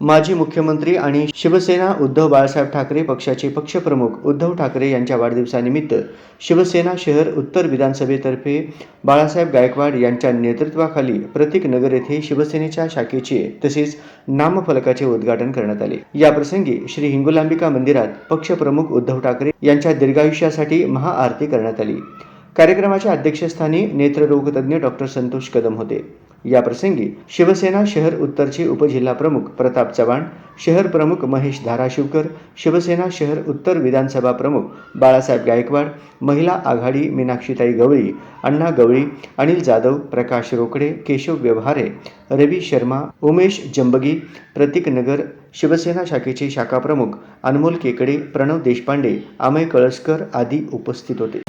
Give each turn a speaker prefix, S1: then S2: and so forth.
S1: माजी मुख्यमंत्री आणि शिवसेना उद्धव बाळासाहेब ठाकरे पक्षाचे पक्षप्रमुख उद्धव ठाकरे यांच्या वाढदिवसानिमित्त शिवसेना शहर उत्तर विधानसभेतर्फे बाळासाहेब गायकवाड यांच्या नेतृत्वाखाली प्रतीकनगर येथे शिवसेनेच्या शाखेचे तसेच नामफलकाचे उद्घाटन करण्यात आले। याप्रसंगी श्री हिंगोलांबिका मंदिरात पक्षप्रमुख उद्धव ठाकरे यांच्या दीर्घायुष्यासाठी महाआरती करण्यात आली। कार्यक्रमाच्या अध्यक्षस्थानी नेत्ररोग तज्ञ डॉक्टर संतोष कदम होते। या प्रसंगी शिवसेना शहर उत्तरचे उपजिल्हा प्रमुख प्रताप चव्हाण, शहर प्रमुख महेश धाराशिवकर, शिवसेना शहर उत्तर विधानसभा प्रमुख बाळासाहेब गायकवाड, महिला आघाडी मीनाक्षीताई गवळी, अण्णा गवळी, अनिल जाधव, प्रकाश रोकडे, केशव व्यवहारे, रवी शर्मा, उमेश जंबगी, प्रतीकनगर शिवसेना शाखेचे शाखा प्रमुख अनमोल केकडे, प्रणव देशपांडे, अमय कळसकर आदी उपस्थित होते।